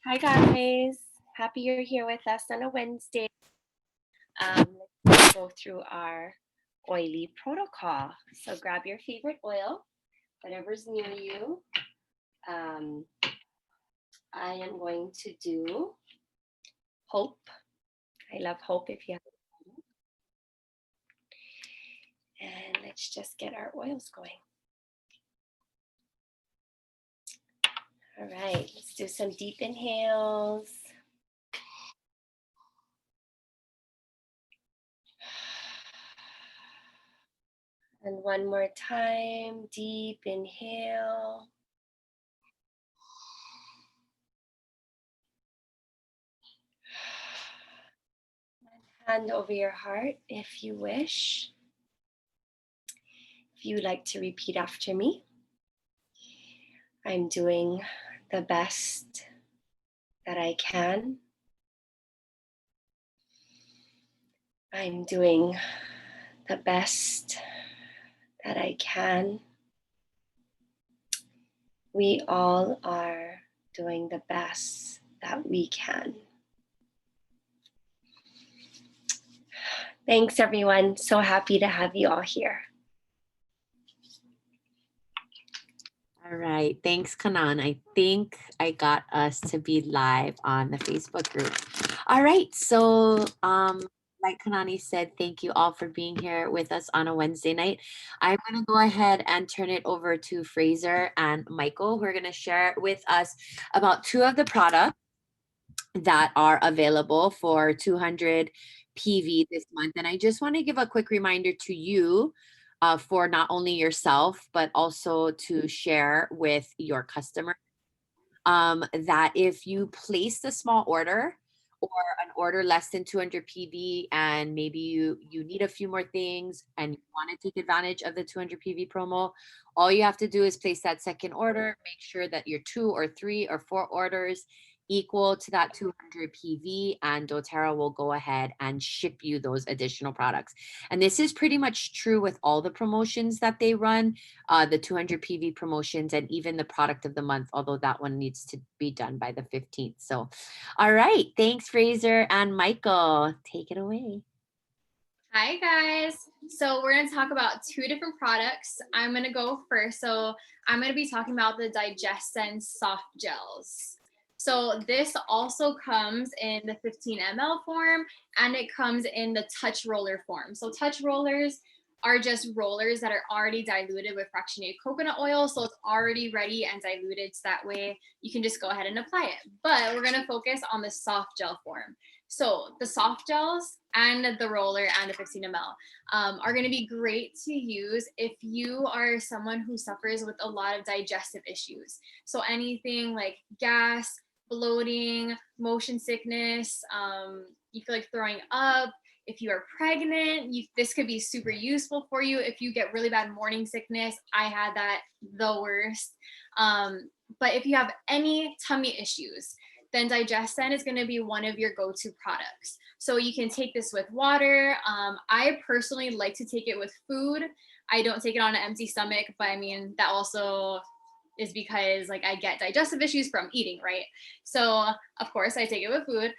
Hi guys, happy you're here with us on a Wednesday. Let's go through our oily protocol. So grab your favorite oil, whatever's near you. I am going to do Hope. I love Hope if you have it. And let's just get our oils going. All right, let's do some deep inhales. And one more time, deep inhale. Hand over your heart if you wish. If you'd like to repeat after me, I'm doing the best that I can. I'm doing the best that I can. We all are doing the best that we can. Thanks, everyone. So happy to have you all here. All right. Thanks, Kanan. I think I got us to be live on the Facebook group. All right. So, like Kanani said, thank you all for being here with us on a Wednesday night. I'm going to go ahead and turn it over to Fraser and Michael, who are going to share with us about two of the products that are available for 200 PV this month. And I just want to give a quick reminder to you for not only yourself, but also to share with your customer that if you place a small order or an order less than 200 PV and maybe you need a few more things and you want to take advantage of the 200 PV promo, all you have to do is place that second order, make sure that your 2 or 3 or 4 orders equal to that 200 PV, and doTERRA will go ahead and ship you those additional products. And this is pretty much true with all the promotions that they run, the 200 PV promotions and even the product of the month, although that one needs to be done by the 15th. So, all right. Thanks, Fraser and Michael. Take it away. Hi guys. So we're going to talk about two different products. I'm going to go first. So I'm going to be talking about the Digestzen Softgels. So this also comes in the 15 ml form and it comes in the touch roller form. So touch rollers are just rollers that are already diluted with fractionated coconut oil. So it's already ready and diluted. So that way you can just go ahead and apply it. But we're going to focus on the soft gel form. So the soft gels and the roller and the 15 ml are going to be great to use if you are someone who suffers with a lot of digestive issues. So anything like gas, bloating, motion sickness, you feel like throwing up. If you are pregnant, this could be super useful for you. If you get really bad morning sickness, I had that the worst. But if you have any tummy issues, then Digestzen is going to be one of your go-to products. So you can take this with water. I personally like to take it with food. I don't take it on an empty stomach, but I mean, that also is because like I get digestive issues from eating, right? So of course I take it with food.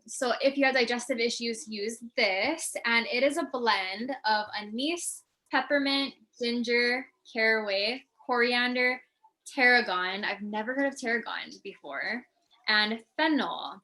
So if you have digestive issues, use this. And it is a blend of anise, peppermint, ginger, caraway, coriander, tarragon. I've never heard of tarragon before. And fennel.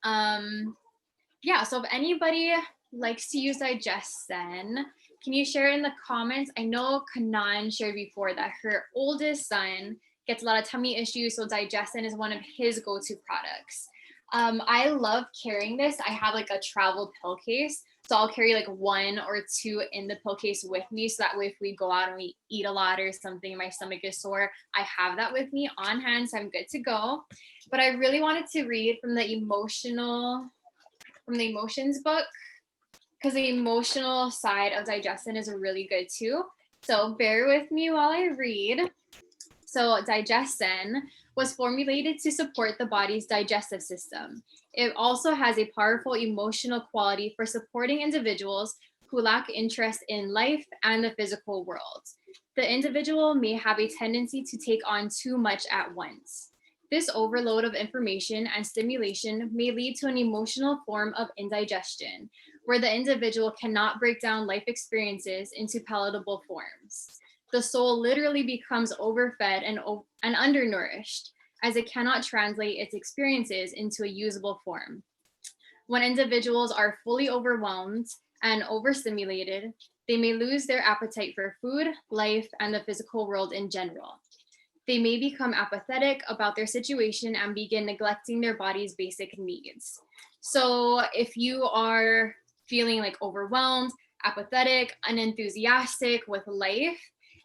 Yeah, so if anybody likes to use Digestzen, can you share in the comments? I know Kanan shared before that her oldest son gets a lot of tummy issues, so Digestzen is one of his go-to products. I love carrying this. I have like a travel pill case, so I'll carry like 1 or 2 in the pill case with me. So that way, if we go out and we eat a lot or something, my stomach is sore, I have that with me on hand, so I'm good to go. But I really wanted to read from the emotions book, because the emotional side of Digestzen is really good too. So bear with me while I read. So Digestzen was formulated to support the body's digestive system. It also has a powerful emotional quality for supporting individuals who lack interest in life and the physical world. The individual may have a tendency to take on too much at once. This overload of information and stimulation may lead to an emotional form of indigestion, where the individual cannot break down life experiences into palatable forms. The soul literally becomes overfed and undernourished, as it cannot translate its experiences into a usable form. When individuals are fully overwhelmed and overstimulated, they may lose their appetite for food, life, and the physical world in general. They may become apathetic about their situation and begin neglecting their body's basic needs. So if you are feeling like overwhelmed, apathetic, unenthusiastic with life,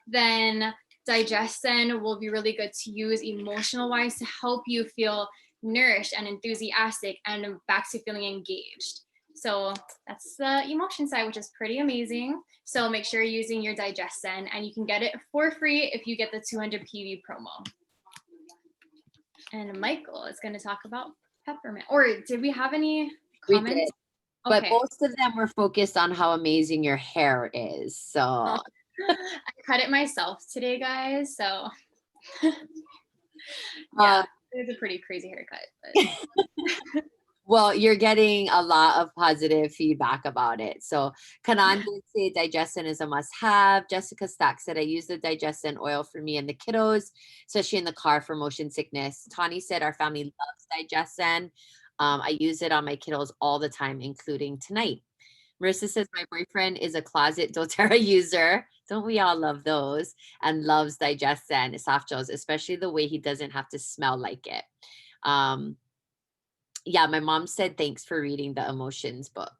then Digestzen will be really good to use emotional wise to help you feel nourished and enthusiastic and back to feeling engaged. So that's the emotion side, which is pretty amazing. So make sure you're using your Digestzen, and you can get it for free if you get the 200 PV promo. And Michael is going to talk about Peppermint. Or did we have any comments? We did. But most of them were focused on how amazing your hair is. So I cut it myself today, guys. So yeah, it was a pretty crazy haircut. But well, you're getting a lot of positive feedback about it. So Kanan did say Digestzen is a must-have. Jessica Stack said, I use the Digestzen oil for me and the kiddos, especially in the car for motion sickness. Tani said, our family loves Digestzen. I use it on my kiddos all the time, including tonight. Marissa says, my boyfriend is a closet doTERRA user. Don't we all love those? And loves Digestzen soft gels, especially the way he doesn't have to smell like it. Yeah, my mom said, thanks for reading the emotions book.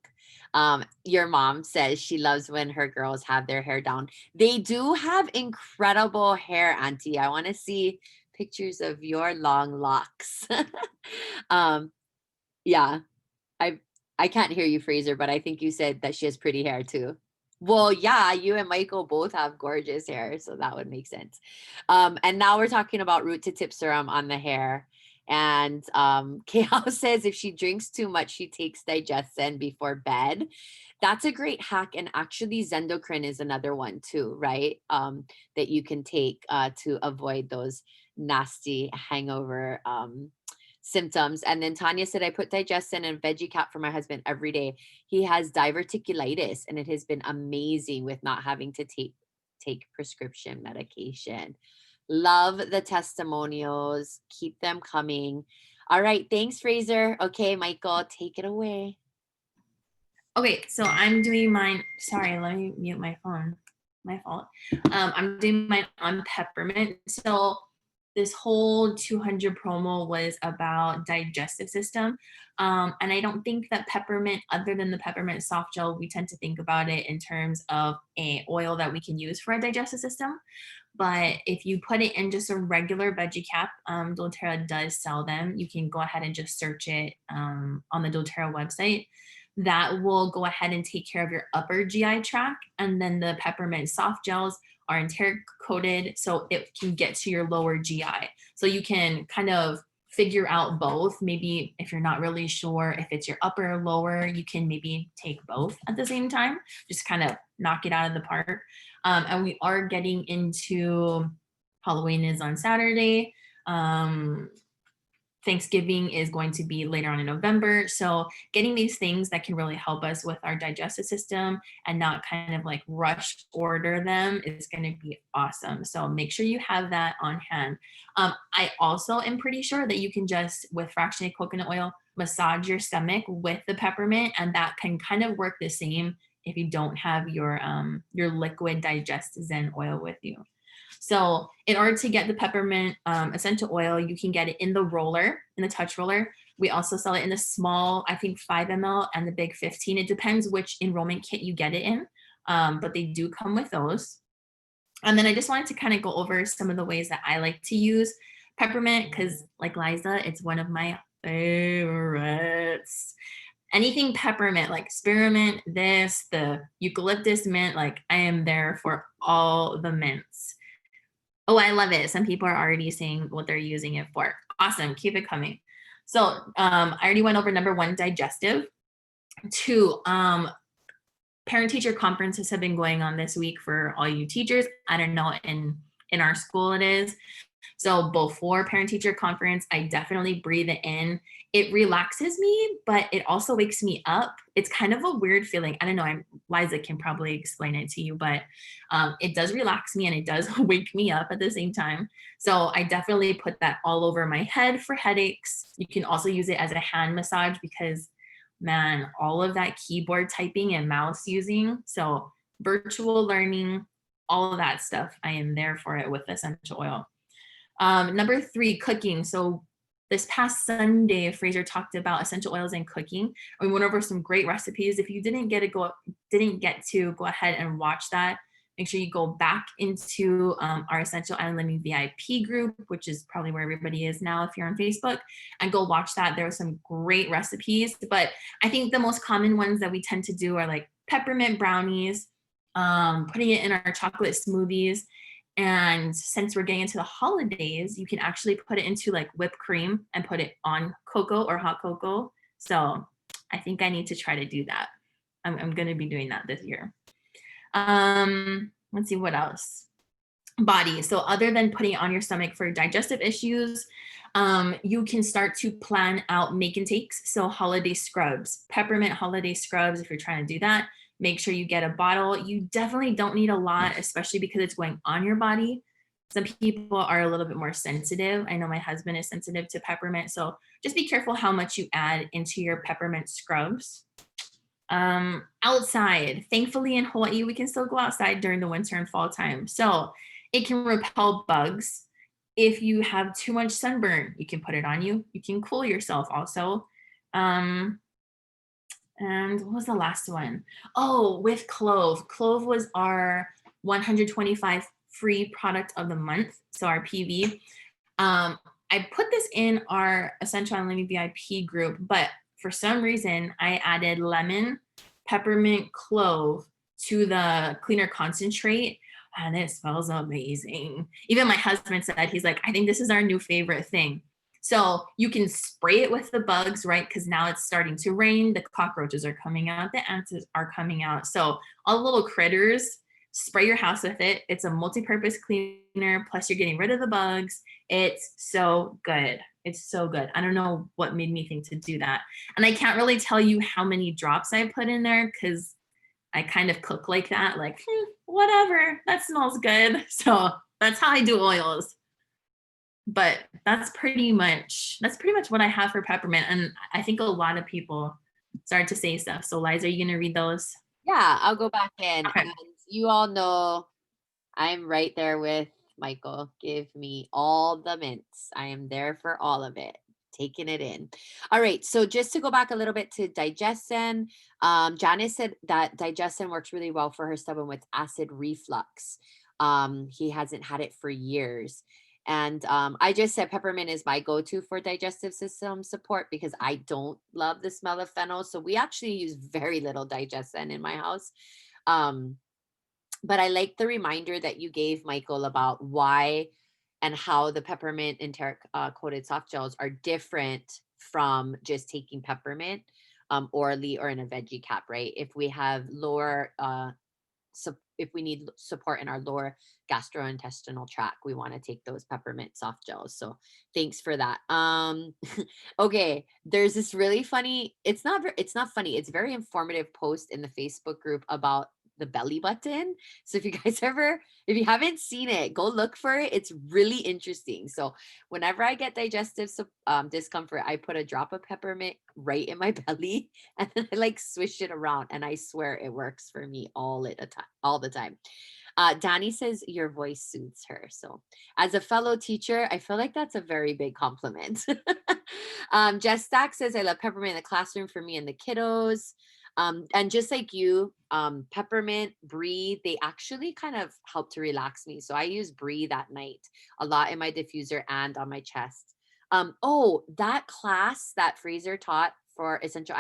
Your mom says she loves when her girls have their hair down. They do have incredible hair, Auntie. I want to see pictures of your long locks. Yeah, I can't hear you, Fraser, but I think you said that she has pretty hair too. Well, yeah, you and Michael both have gorgeous hair, so that would make sense. And now we're talking about root to tip serum on the hair. And Kayao says if she drinks too much, she takes Digestzen before bed. That's a great hack. And actually, Zendocrine is another one too, right? That you can take to avoid those nasty hangover symptoms. And then Tanya said, I put Digestzen and veggie cap for my husband every day. He has diverticulitis, and it has been amazing with not having to take prescription medication. Love the testimonials. Keep them coming. All right. Thanks, Fraser. Okay, Michael, take it away. Okay, so I'm doing mine. Sorry, let me mute my phone. My fault. I'm doing mine on Peppermint. So this whole 200 promo was about digestive system. And I don't think that Peppermint, other than the Peppermint soft gel, we tend to think about it in terms of a oil that we can use for our digestive system. But if you put it in just a regular veggie cap, doTERRA does sell them. You can go ahead and just search it on the doTERRA website. That will go ahead and take care of your upper GI tract. And then the Peppermint soft gels are enteric coated, so it can get to your lower GI. So you can kind of figure out both. Maybe if you're not really sure if it's your upper or lower, you can maybe take both at the same time, just kind of knock it out of the park. And we are getting into Halloween is on Saturday. Thanksgiving is going to be later on in November. So getting these things that can really help us with our digestive system and not kind of like rush order them is going to be awesome. So make sure you have that on hand. I also am pretty sure that you can just, with fractionated coconut oil, massage your stomach with the peppermint, and that can kind of work the same if you don't have your liquid Digestzen oil with you. So in order to get the peppermint essential oil, you can get it in the roller, in the touch roller. We also sell it in the small, I think 5 ml and the big 15. It depends which enrollment kit you get it in, but they do come with those. And then I just wanted to kind of go over some of the ways that I like to use peppermint, because like Liza, it's one of my favorites. Anything peppermint, like spearmint, the eucalyptus mint, like I am there for all the mints. Oh, I love it. Some people are already saying what they're using it for. Awesome. Keep it coming. So I already went over number 1, digestive. 2, parent-teacher conferences have been going on this week for all you teachers. I don't know, in our school it is. So before parent teacher conference, I definitely breathe it in. It relaxes me, but it also wakes me up. It's kind of a weird feeling. I don't know. Liza can probably explain it to you, but it does relax me and it does wake me up at the same time. So I definitely put that all over my head for headaches. You can also use it as a hand massage because, man, all of that keyboard typing and mouse using. So virtual learning, all of that stuff, I am there for it with essential oil. Number 3, cooking. So this past Sunday, Fraser talked about essential oils and cooking. We went over some great recipes. If you didn't get to go ahead and watch that, make sure you go back into our Essential Island Living VIP group, which is probably where everybody is now if you're on Facebook, and go watch that. There are some great recipes, but I think the most common ones that we tend to do are like peppermint brownies, putting it in our chocolate smoothies. And since we're getting into the holidays, you can actually put it into like whipped cream and put it on cocoa or hot cocoa. So I think I need to try to do that. I'm going to be doing that this year. Let's see what else. Body. So other than putting it on your stomach for digestive issues, you can start to plan out make and takes. So holiday scrubs, peppermint holiday scrubs, if you're trying to do that. Make sure you get a bottle. You definitely don't need a lot, especially because it's going on your body. Some people are a little bit more sensitive. I know my husband is sensitive to peppermint. So just be careful how much you add into your peppermint scrubs. Outside. Thankfully in Hawaii, we can still go outside during the winter and fall time. So it can repel bugs. If you have too much sunburn, you can put it on you. You can cool yourself also. And what was the last one? Oh, with clove. Clove was our 125 free product of the month. So our PV. I put this in our Essential Island Living VIP group, but for some reason I added lemon, peppermint, clove to the cleaner concentrate. And it smells amazing. Even my husband said, he's like, I think this is our new favorite thing. So you can spray it with the bugs, right? Because now it's starting to rain. The cockroaches are coming out. The ants are coming out. So all the little critters, spray your house with it. It's a multi-purpose cleaner. Plus you're getting rid of the bugs. It's so good. It's so good. I don't know what made me think to do that. And I can't really tell you how many drops I put in there because I kind of cook like that. Like, whatever, that smells good. So that's how I do oils. But that's pretty much what I have for peppermint. And I think a lot of people started to say stuff. So Liza, are you gonna read those? Yeah, I'll go back in. Okay. And you all know I'm right there with Michael. Give me all the mints. I am there for all of it. Taking it in. All right. So just to go back a little bit to Digestzen, Janice said that Digestzen works really well for her stubborn with acid reflux. He hasn't had it for years. And I just said peppermint is my go-to for digestive system support because I don't love the smell of fennel. So we actually use very little Digestzen in my house. But I like the reminder that you gave, Michael, about why and how the peppermint enteric coated soft gels are different from just taking peppermint orally or in a veggie cap, right? If we have lower if we need support in our lower gastrointestinal tract, we want to take those peppermint soft gels. So thanks for that. Okay, there's this really funny, it's not funny, it's very informative post in the Facebook group about the belly button. So if you haven't seen it, go look for it. It's really interesting. So whenever I get digestive discomfort, I put a drop of peppermint right in my belly and then I like swish it around, and I swear it works for me all the time. Donnie says your voice soothes her. So as a fellow teacher, I feel like that's a very big compliment. Jess Stack says, I love peppermint in the classroom for me and the kiddos. And just like you, peppermint, brie, they actually kind of help to relax me. So I use brie that night a lot in my diffuser and on my chest. That class that Fraser taught for Essential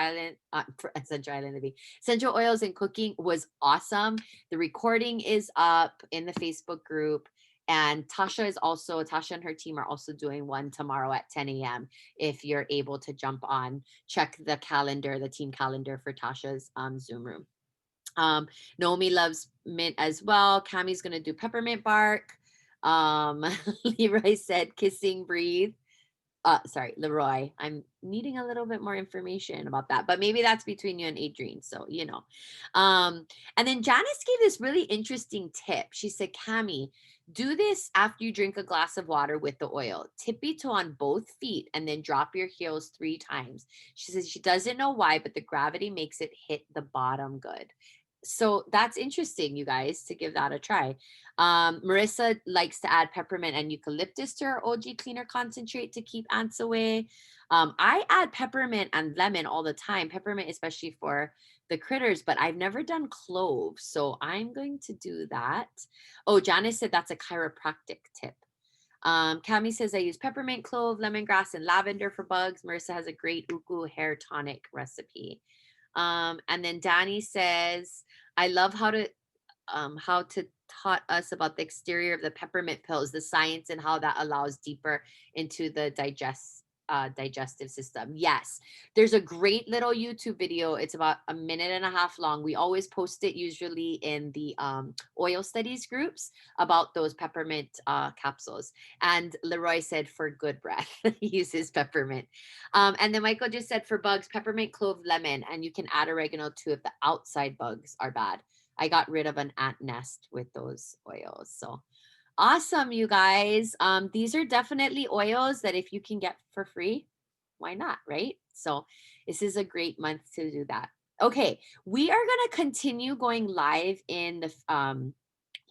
Oils and Cooking was awesome. The recording is up in the Facebook group. And Tasha and her team are also doing one tomorrow at 10 a.m. If you're able to jump on, check the calendar, the team calendar for Tasha's Zoom room. Naomi loves mint as well. Cammie's going to do peppermint bark. Leroy said, kissing, breathe. Sorry, Leroy. I'm needing a little bit more information about that, but maybe that's between you and Adrienne. So, you know. And then Janice gave this really interesting tip. She said, Cami, do this after you drink a glass of water with the oil. Tippy toe on both feet and then drop your heels 3 times. She says she doesn't know why, but the gravity makes it hit the bottom good. So that's interesting, you guys, to give that a try. Marissa likes to add peppermint and eucalyptus to her OG cleaner concentrate to keep ants away. I add peppermint and lemon all the time, peppermint especially for the critters, but I've never done cloves, so I'm going to do that. Oh, Janice said that's a chiropractic tip. Cami says I use peppermint, clove, lemongrass, and lavender for bugs. Marissa has a great uku hair tonic recipe. And then Danny says, I love how to taught us about the exterior of the peppermint pills, the science and how that allows deeper into the digestive system. Yes, there's a great little YouTube video. It's about 1.5 minutes long. We always post it usually in the oil studies groups about those peppermint capsules. And Leroy said for good breath, he uses peppermint. And then Michael just said for bugs, peppermint, clove, lemon, and you can add oregano too if the outside bugs are bad. I got rid of an ant nest with those oils. So awesome, you guys. These are definitely oils that if you can get for free, why not, right? So this is a great month to do that. Okay, we are going to continue going live in the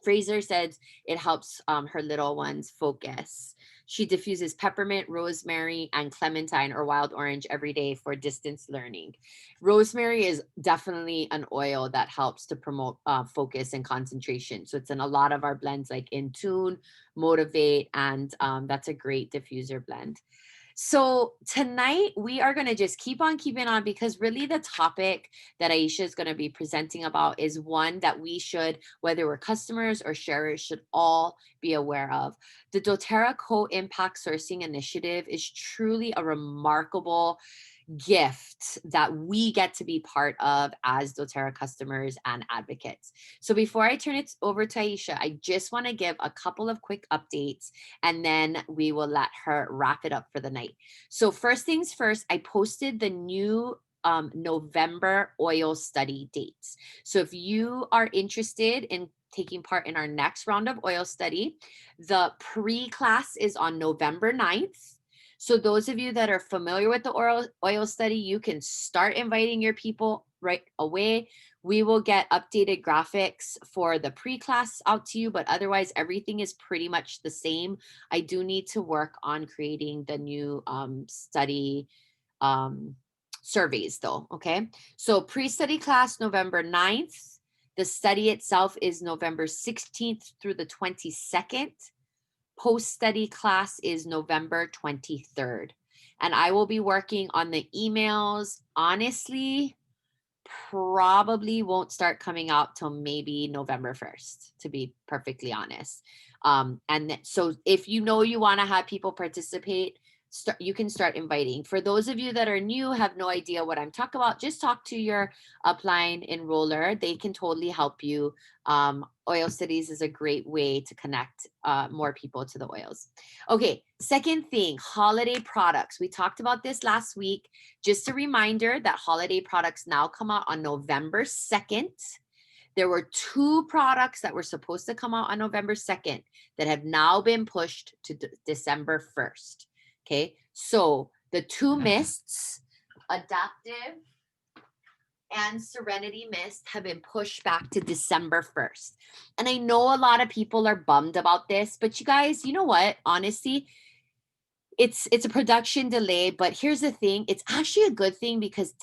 Fraser says it helps her little ones focus. She diffuses peppermint, rosemary, and clementine or wild orange every day for distance learning. Rosemary is definitely an oil that helps to promote focus and concentration. So it's in a lot of our blends like In Tune, Motivate, and that's a great diffuser blend. So tonight we are going to just keep on keeping on because really the topic that Aisha is going to be presenting about is one that we should, whether we're customers or sharers, should all be aware of. The doTERRA Co-Impact Sourcing Initiative is truly a remarkable gift that we get to be part of as doTERRA customers and advocates. So before I turn it over to Aisha, I just want to give a couple of quick updates and then we will let her wrap it up for the night. So first things first, I posted the new November oil study dates. So if you are interested in taking part in our next round of oil study, the pre-class is on November 9th. So those of you that are familiar with the oil study, you can start inviting your people right away. We will get updated graphics for the pre-class out to you, but otherwise everything is pretty much the same. I do need to work on creating the new study surveys though, okay? So pre-study class, November 9th. The study itself is November 16th through the 22nd. Post-study class is November 23rd. And I will be working on the emails. Honestly, probably won't start coming out till maybe November 1st, to be perfectly honest. So if you know you want to have people participate, you can start inviting. For those of you that are new, have no idea what I'm talking about, just talk to your upline enroller. They can totally help you. Oil Studies is a great way to connect more people to the oils. Okay, second thing, holiday products. We talked about this last week. Just a reminder that holiday products now come out on November 2nd. There were 2 products that were supposed to come out on November 2nd that have now been pushed to December 1st. Okay, so the 2 mists, Adaptive and Serenity Mist, have been pushed back to December 1st. And I know a lot of people are bummed about this, but you guys, you know what? Honestly, it's a production delay, but here's the thing. It's actually a good thing because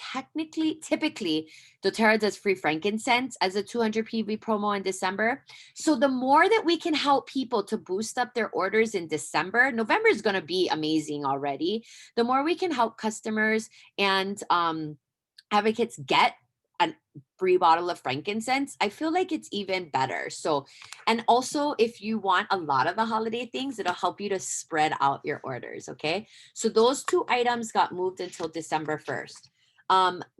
typically, doTERRA does free frankincense as a 200 PV promo in December. So the more that we can help people to boost up their orders in December, November is going to be amazing already. The more we can help customers and advocates get a free bottle of frankincense, I feel like it's even better. So, and also if you want a lot of the holiday things, it'll help you to spread out your orders. Okay. So those 2 items got moved until December 1st.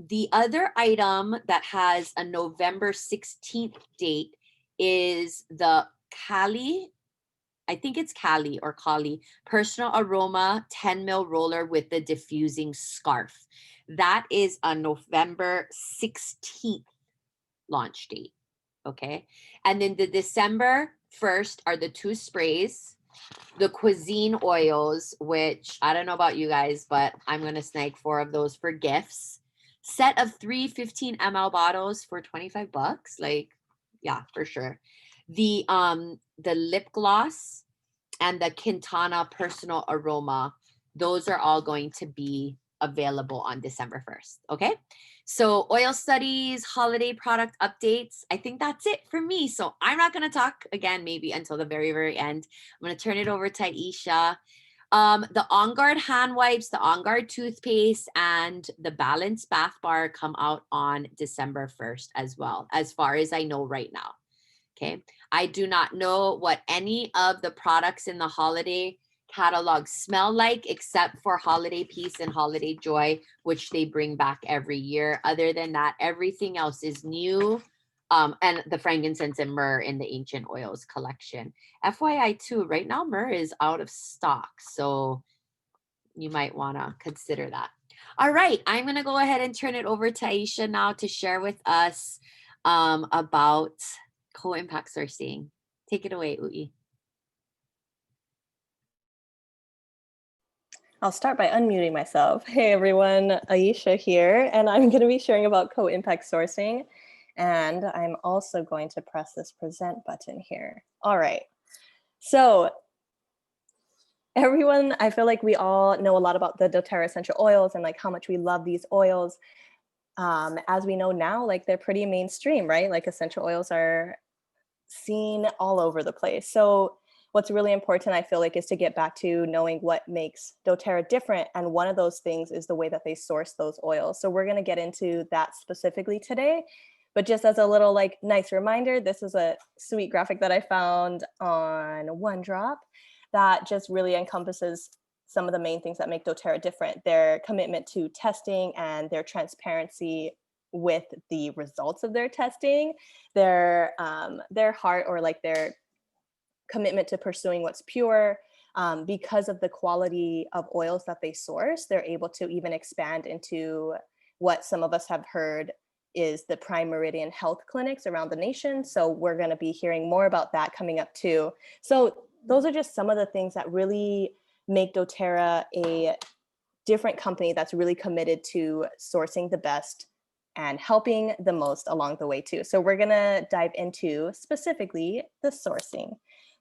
The other item that has a November 16th date is the Cali I think it's Cali or Kali, Personal Aroma 10 mil roller with the diffusing scarf. That is a November 16th launch date. Okay. And then the December 1st are the 2 sprays, the cuisine oils, which I don't know about you guys, but I'm going to snag 4 of those for gifts. Set of 3 15 ml bottles for $25. Like, yeah, for sure. The lip gloss and the Quintana Personal Aroma, those are all going to be available on December 1st. Okay. So oil studies, holiday product updates. I think that's it for me. So I'm not going to talk again, maybe until the very, very end. I'm going to turn it over to Aisha. The On Guard hand wipes, the On Guard toothpaste, and the Balance bath bar come out on December 1st as well, as far as I know right now. Okay. I do not know what any of the products in the holiday catalog smell like, except for Holiday Peace and Holiday Joy, which they bring back every year. Other than that, everything else is new. And the frankincense and myrrh in the Ancient Oils collection. FYI too, right now myrrh is out of stock. So you might want to consider that. All right, I'm going to go ahead and turn it over to Aisha now to share with us about co-impact sourcing. Take it away, Ui. I'll start by unmuting myself. Hey everyone, Aisha here, and I'm going to be sharing about co-impact sourcing. And I'm also going to press this present button here. All right. So everyone, I feel like we all know a lot about the doTERRA essential oils and like how much we love these oils. As we know now, like they're pretty mainstream, right? Like essential oils are seen all over the place. So what's really important, I feel like, is to get back to knowing what makes doTERRA different. And one of those things is the way that they source those oils. So we're going to get into that specifically today. But just as a little like nice reminder, this is a sweet graphic that I found on OneDrop that just really encompasses some of the main things that make doTERRA different. Their commitment to testing and their transparency with the results of their testing, their heart, or like their commitment to pursuing what's pure. Because of the quality of oils that they source, they're able to even expand into what some of us have heard is the prime meridian health clinics around the nation. So we're going to be hearing more about that coming up too. So those are just some of the things that really make doTERRA a different company that's really committed to sourcing the best and helping the most along the way too. So we're going to dive into specifically the sourcing.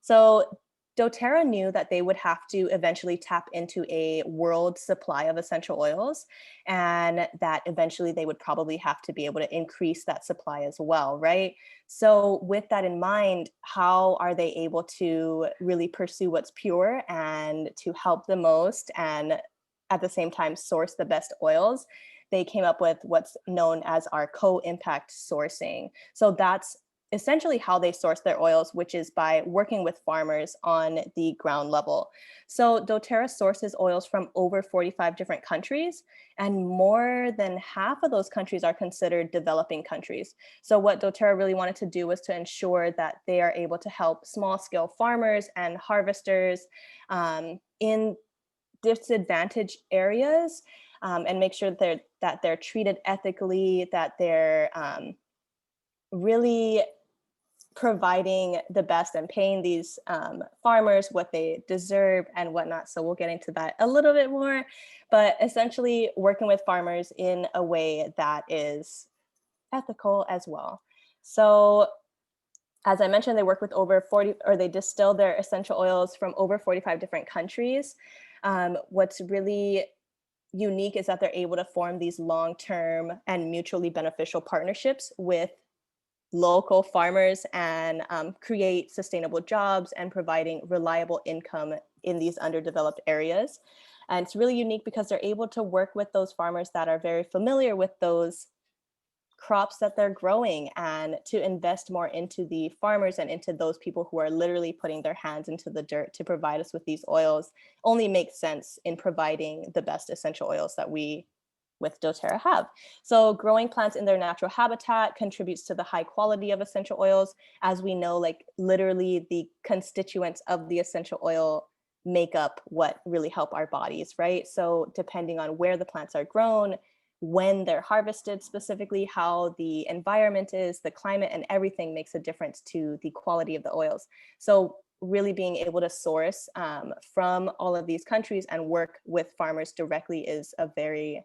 So doTERRA knew that they would have to eventually tap into a world supply of essential oils, and that eventually they would probably have to be able to increase that supply as well, right? So with that in mind, how are they able to really pursue what's pure and to help the most and at the same time source the best oils? They came up with what's known as our co-impact sourcing. So that's essentially how they source their oils, which is by working with farmers on the ground level. So doTERRA sources oils from over 45 different countries, and more than half of those countries are considered developing countries. So what doTERRA really wanted to do was to ensure that they are able to help small-scale farmers and harvesters in disadvantaged areas, and make sure that they're treated ethically, that they're really providing the best and paying these farmers what they deserve and whatnot. So we'll get into that a little bit more, but essentially working with farmers in a way that is ethical as well. So as I mentioned, they work with over 40, or they distill their essential oils from over 45 different countries. What's really unique is that they're able to form these long-term and mutually beneficial partnerships with local farmers and create sustainable jobs and providing reliable income in these underdeveloped areas. And it's really unique because they're able to work with those farmers that are very familiar with those crops that they're growing, and to invest more into the farmers and into those people who are literally putting their hands into the dirt to provide us with these oils only makes sense in providing the best essential oils that we with doTERRA have. So growing plants in their natural habitat contributes to the high quality of essential oils. As we know, like literally the constituents of the essential oil make up what really help our bodies, right? So depending on where the plants are grown, when they're harvested specifically, how the environment is, the climate and everything makes a difference to the quality of the oils. So really being able to source from all of these countries and work with farmers directly is a very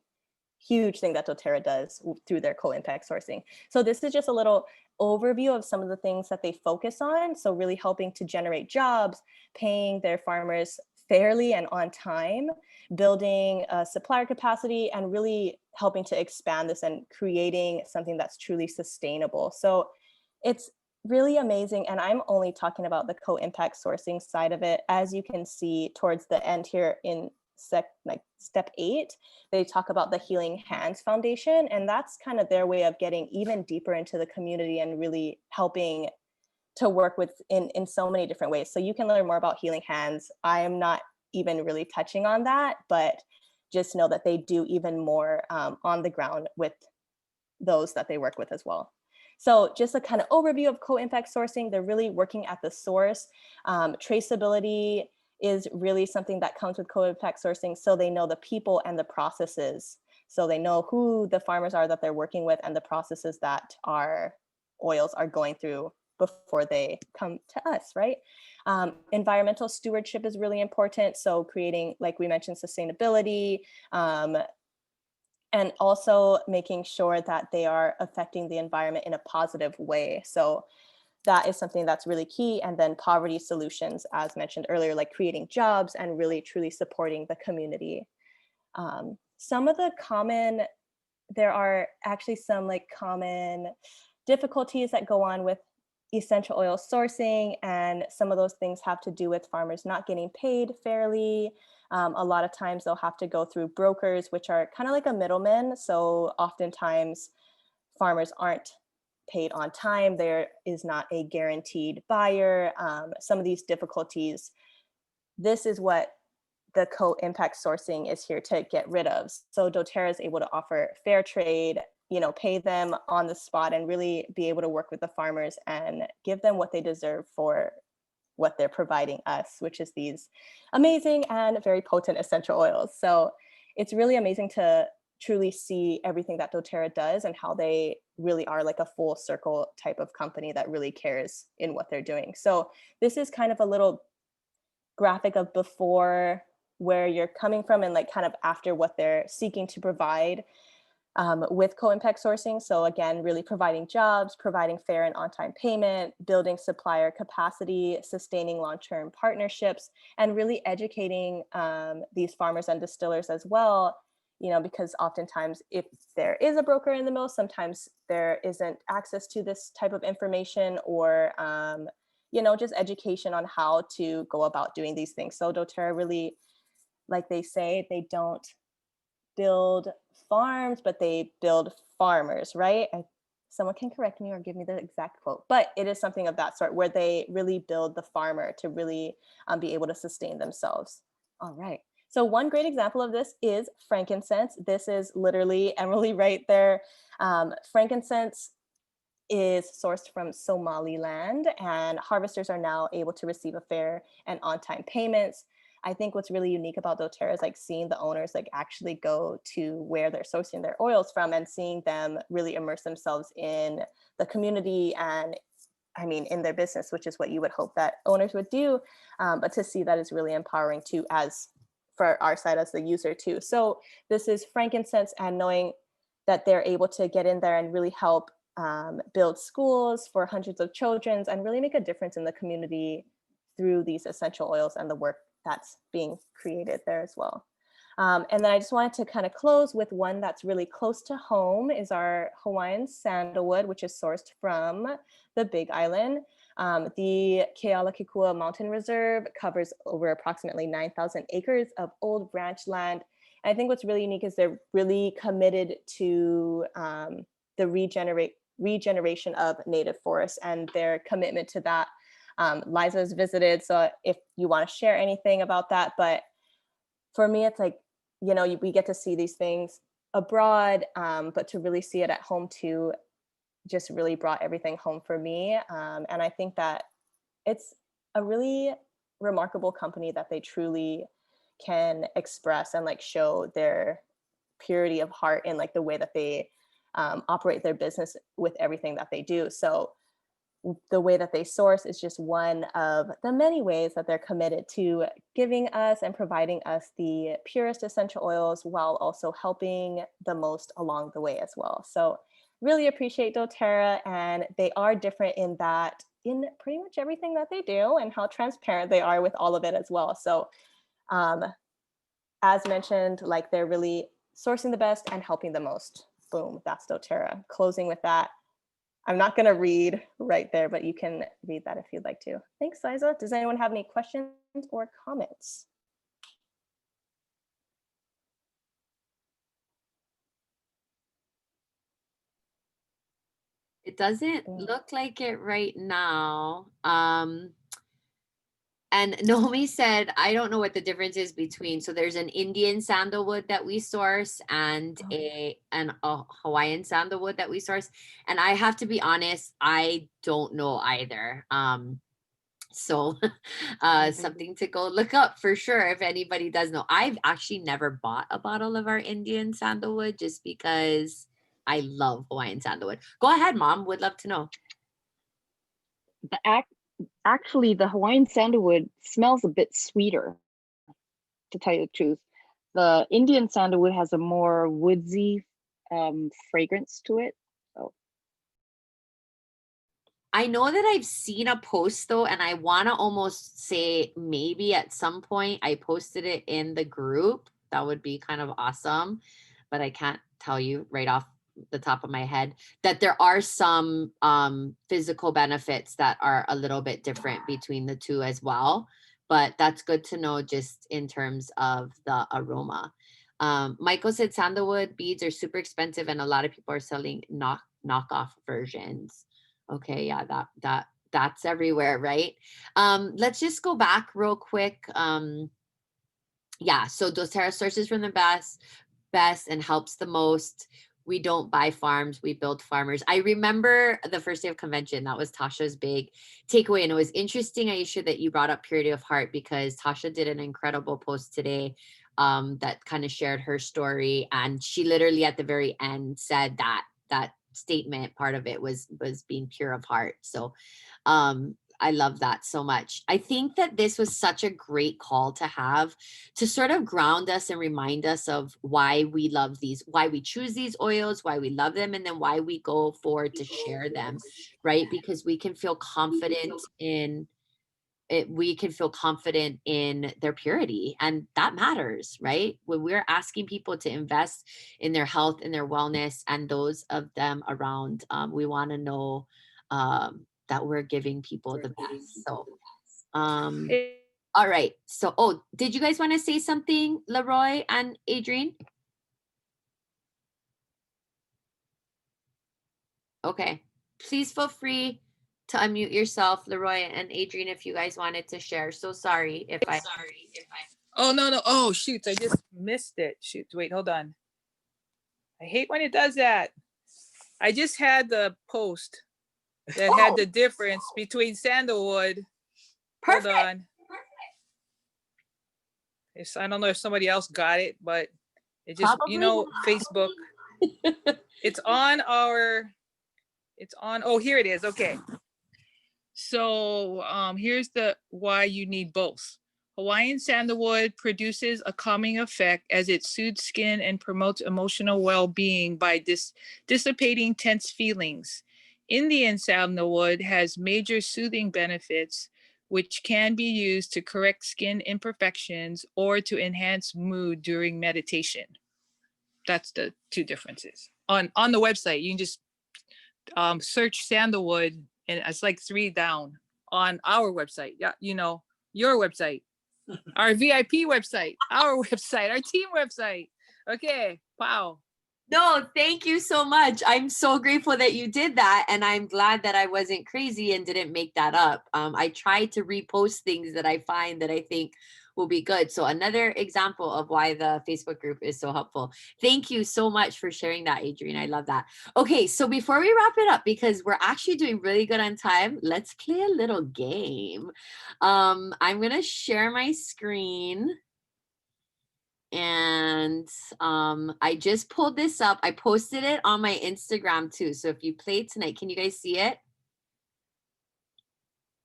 huge thing that doTERRA does through their co-impact sourcing. So this is just a little overview of some of the things that they focus on. So really helping to generate jobs, paying their farmers fairly and on time, building supplier capacity, and really helping to expand this and creating something that's truly sustainable. So it's really amazing. And I'm only talking about the co-impact sourcing side of it. As you can see towards the end here in step 8, they talk about the Healing Hands Foundation, and that's kind of their way of getting even deeper into the community and really helping to work with in so many different ways. So you can learn more about Healing Hands. I am not even really touching on that, but just know that they do even more on the ground with those that they work with as well. So just a kind of overview of co-impact sourcing. They're really working at the source. Traceability is really something that comes with co-impact sourcing. So they know the people and the processes. So they know who the farmers are that they're working with and the processes that our oils are going through before they come to us, right? Environmental stewardship is really important. So creating, like we mentioned, sustainability, and also making sure that they are affecting the environment in a positive way. So that is something that's really key. And then poverty solutions, as mentioned earlier, like creating jobs and really truly supporting the community. Some of the common, there are actually some like common difficulties that go on with essential oil sourcing, and some of those things have to do with farmers not getting paid fairly. A lot of times they'll have to go through brokers, which are kind of like a middleman. So oftentimes farmers aren't paid on time. There is not a guaranteed buyer. Some of these difficulties, this is what the co-impact sourcing is here to get rid of. So doTERRA is able to offer fair trade, pay them on the spot and really be able to work with the farmers and give them what they deserve for what they're providing us, which is these amazing and very potent essential oils. So it's really amazing to truly see everything that doTERRA does and how they really are like a full circle type of company that really cares in what they're doing. So this is kind of a little graphic of before where you're coming from and like kind of after what they're seeking to provide with co-impact sourcing. So again, really providing jobs, providing fair and on-time payment, building supplier capacity, sustaining long-term partnerships, and really educating these farmers and distillers as well, because oftentimes if there is a broker in the middle, sometimes there isn't access to this type of information or, just education on how to go about doing these things. So doTERRA really, like they say, they don't build farms, but they build farmers, right? Someone can correct me or give me the exact quote, but it is something of that sort where they really build the farmer to really be able to sustain themselves. All right. So one great example of this is frankincense. This is literally Emily right there. Frankincense is sourced from Somaliland, and harvesters are now able to receive a fair and on-time payments. I think what's really unique about doTERRA is like seeing the owners like actually go to where they're sourcing their oils from and seeing them really immerse themselves in the community and in their business, which is what you would hope that owners would do. But to see that is really empowering too, as for our side as the user too. So this is frankincense, and knowing that they're able to get in there and really help build schools for hundreds of children and really make a difference in the community through these essential oils and the work that's being created there as well. And then I just wanted to kind of close with one that's really close to home is our Hawaiian sandalwood, which is sourced from the Big Island. The Kealakekua Mountain Reserve covers over approximately 9,000 acres of old ranch land. And I think what's really unique is they're really committed to the regeneration of native forests and their commitment to that. Liza's visited, so if you want to share anything about that, but for me, it's like, we get to see these things abroad, but to really see it at home too, just really brought everything home for me. And I think that it's a really remarkable company that they truly can express and like show their purity of heart in like the way that they operate their business with everything that they do. So the way that they source is just one of the many ways that they're committed to giving us and providing us the purest essential oils while also helping the most along the way as well. So really appreciate doTERRA, and they are different in that in pretty much everything that they do and how transparent they are with all of it as well. So as mentioned, like they're really sourcing the best and helping the most. Boom, that's doTERRA. Closing with that. I'm not going to read right there, but you can read that if you'd like to. Thanks, Liza. Does anyone have any questions or comments? It doesn't look like it right now. And Naomi said, I don't know what the difference is between. So there's an Indian sandalwood that we source and a Hawaiian sandalwood that we source. And I have to be honest, I don't know either. So something to go look up for sure if anybody does know. I've actually never bought a bottle of our Indian sandalwood just because I love Hawaiian sandalwood. Go ahead, Mom. Would love to know. Actually, the Hawaiian sandalwood smells a bit sweeter, to tell you the truth. The Indian sandalwood has a more woodsy fragrance to it. So I know that I've seen a post though, and I want to almost say maybe at some point I posted it in the group. That would be kind of awesome, but I can't tell you right off the top of my head that there are some physical benefits that are a little bit different between the two as well. But that's good to know just in terms of the aroma. Michael said sandalwood beads are super expensive and a lot of people are selling knockoff versions. Okay, yeah, that's everywhere, right? Let's just go back real quick. Yeah, so doTERRA sources from the best and helps the most. We don't buy farms, we build farmers. I remember the first day of convention, that was Tasha's big takeaway. And it was interesting, Aisha, that you brought up purity of heart because Tasha did an incredible post today that kind of shared her story. And she literally at the very end said that statement, part of it was being pure of heart. So I love that so much. I think that this was such a great call to have to sort of ground us and remind us of why we love these, why we choose these oils, why we love them, and then why we go forward to share them, right? Because we can feel confident in it, we can feel confident in their purity, and that matters, right? When we're asking people to invest in their health and their wellness and those of them around, we want to know that we're giving people the best. So all right, so did you guys want to say something, Leroy and Adrienne? Okay, please feel free to unmute yourself, Leroy and Adrienne, if you guys wanted to share. So sorry if I Oh, no. Oh, shoot. I just missed it. Shoot. Wait, hold on. I hate when it does that. I just had the post that had the difference between sandalwood. Perfect. Hold on. I don't know if somebody else got it, but it just, Probably. Facebook. It's on, oh, here it is. Okay. So here's the why you need both. Hawaiian sandalwood produces a calming effect as it soothes skin and promotes emotional well-being by dissipating tense feelings. Indian sandalwood has major soothing benefits, which can be used to correct skin imperfections or to enhance mood during meditation. That's the two differences. On the website, you can just search sandalwood, and it's like 3 down on our website. Yeah, your website, our VIP website, our website, our team website. Okay, wow. No, thank you so much. I'm so grateful that you did that. And I'm glad that I wasn't crazy and didn't make that up. I try to repost things that I find that I think will be good. So another example of why the Facebook group is so helpful. Thank you so much for sharing that, Adrienne. I love that. Okay, so before we wrap it up, because we're actually doing really good on time, let's play a little game. I'm gonna share my screen. And I just pulled this up. I posted it on my Instagram too. So if you play tonight, can you guys see it?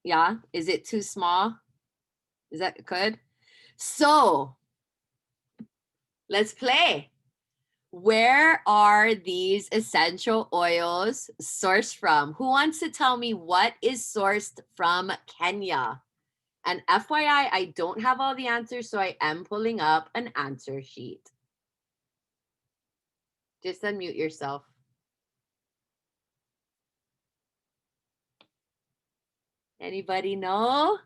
Yeah, is it too small? Is that good? So let's play. Where are these essential oils sourced from? Who wants to tell me what is sourced from Kenya? And FYI, I don't have all the answers, so I am pulling up an answer sheet. Just unmute yourself. Anybody know?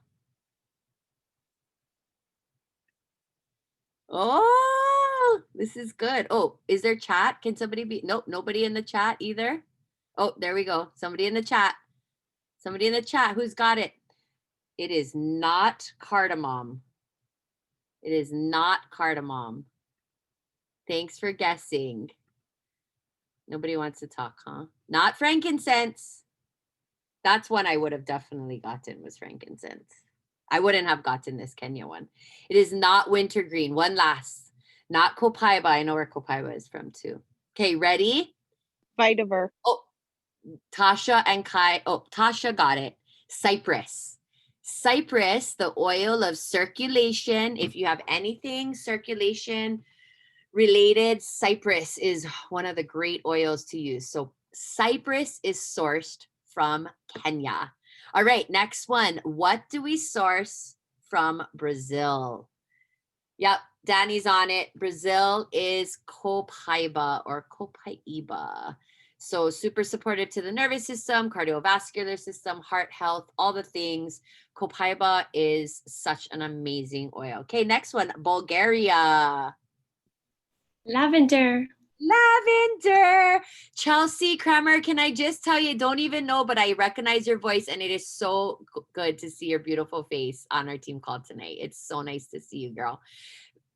Oh, this is good. Oh, is there chat? Can somebody be? Nope, nobody in the chat either. Oh, there we go. Somebody in the chat. Somebody in the chat. Who's got it? It is not cardamom. It is not cardamom. Thanks for guessing. Nobody wants to talk, huh? Not frankincense. That's one I would have definitely gotten, was frankincense. I wouldn't have gotten this Kenya one. It is not wintergreen. One last. Not copaiba. I know where copaiba is from too. Okay, ready? Vitiver. Oh, Tasha and Kai. Oh, Tasha got it. Cypress. Cypress, the oil of circulation. If you have anything circulation related, cypress is one of the great oils to use. So cypress is sourced from Kenya. All right, next one. What do we source from Brazil? Yep, Danny's on it. Brazil is copaiba or copaiba. So super supportive to the nervous system, cardiovascular system, heart health, all the things. Copaiba is such an amazing oil. Okay, next one, Bulgaria. Lavender. Lavender. Chelsea Kramer, can I just tell you, don't even know, but I recognize your voice, and it is so good to see your beautiful face on our team call tonight. It's so nice to see you, girl.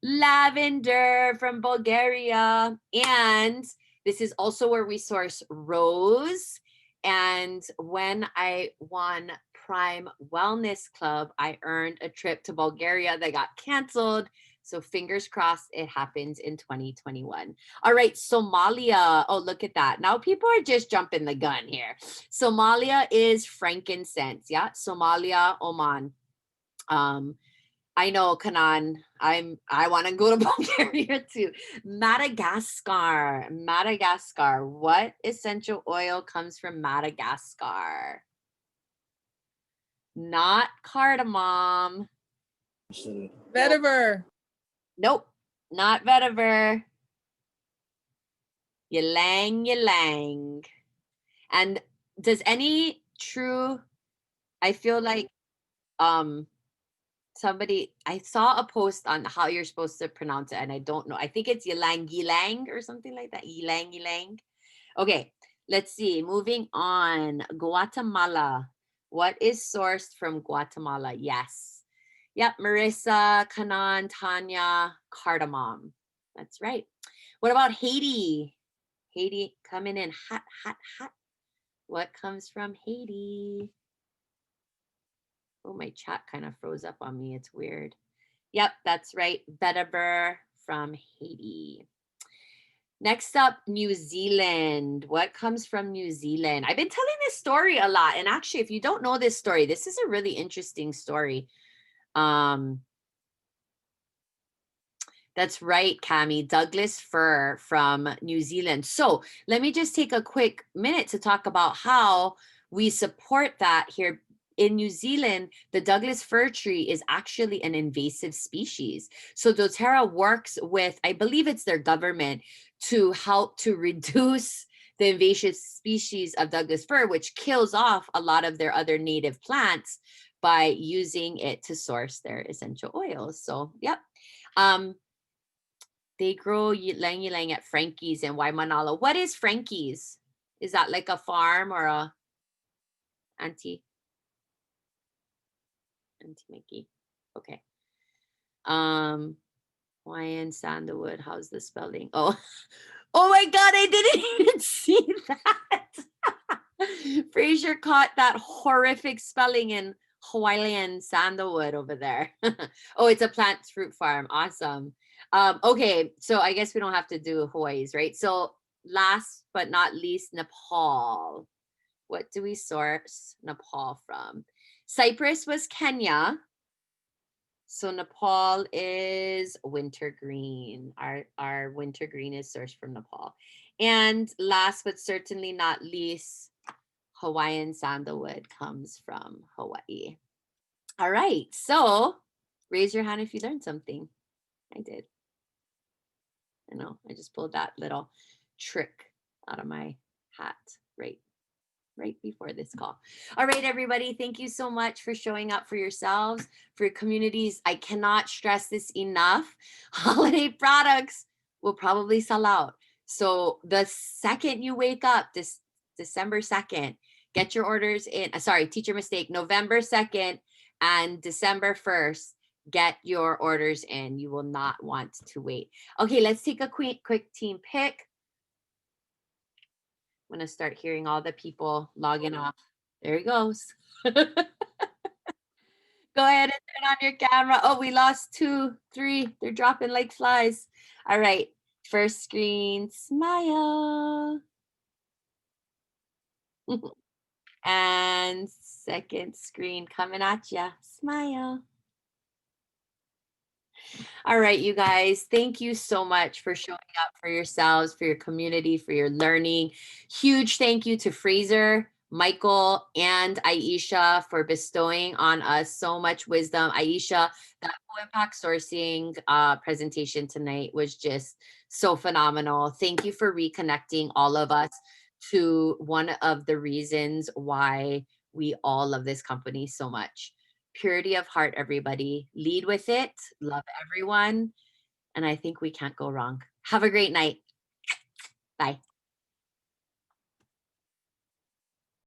Lavender from Bulgaria. And this is also where we source rose. And when I won Prime Wellness Club, I earned a trip to Bulgaria that got canceled. So fingers crossed it happens in 2021. All right, Somalia. Oh, look at that. Now people are just jumping the gun here. Somalia is frankincense. Yeah, Somalia, Oman. I know, Kanan. I want to go to Bulgaria too. Madagascar. Madagascar. What essential oil comes from Madagascar? Not cardamom. Vetiver. Nope, not vetiver. Ylang ylang. And does any true, I feel like somebody, I saw a post on how you're supposed to pronounce it, and I don't know. I think it's ylang ylang or something like that. Ylang ylang. Okay, let's see. Moving on. Guatemala. What is sourced from Guatemala? Yes. Yep, Marissa, Kanan, Tanya, cardamom. That's right. What about Haiti? Haiti coming in hot, hot, hot. What comes from Haiti? Oh, my chat kind of froze up on me. It's weird. Yep, that's right. Vetiver from Haiti. Next up, New Zealand. What comes from New Zealand? I've been telling this story a lot. And actually, if you don't know this story, this is a really interesting story. That's right, Cami. Douglas fir from New Zealand. So let me just take a quick minute to talk about how we support that here in New Zealand. The Douglas fir tree is actually an invasive species. So doTERRA works with, I believe it's their government, to help to reduce the invasive species of Douglas fir, which kills off a lot of their other native plants by using it to source their essential oils. So, yep. They grow ylang ylang at Frankie's in Waimanalo. What is Frankie's? Is that like a farm or a Auntie Mickey? Okay. Hawaiian sandalwood. How's the spelling? Oh, oh my God, I didn't even see that. Fraser caught that horrific spelling in Hawaiian sandalwood over there. Oh, it's a plant fruit farm. Awesome. Okay, so I guess we don't have to do Hawaii's, right? So last but not least, Nepal. What do we source Nepal from? Cyprus was Kenya. So Nepal is wintergreen. Our wintergreen is sourced from Nepal. And last but certainly not least, Hawaiian sandalwood comes from Hawaii. All right, so raise your hand if you learned something. I did. I know, I just pulled that little trick out of my hat right before this call. All right, everybody, thank you so much for showing up for yourselves, for your communities. I cannot stress this enough. Holiday products will probably sell out. So the second you wake up, this December 2nd, get your orders in. Sorry, teacher mistake. November 2nd and December 1st, get your orders in. You will not want to wait. Okay, let's take a quick team pick. I'm going to start hearing all the people logging off. There he goes. Go ahead and turn on your camera. Oh, we lost 2, 3. They're dropping like flies. All right. First screen, smile. And second screen coming at ya. Smile. All right, you guys, thank you so much for showing up for yourselves, for your community, for your learning. Huge thank you to Fraser, Michael, and Aisha for bestowing on us so much wisdom. Aisha, that impact sourcing presentation tonight was just so phenomenal. Thank you for reconnecting all of us to one of the reasons why we all love this company so much. Purity of heart, everybody. Lead with it. Love everyone. And I think we can't go wrong. Have a great night. Bye.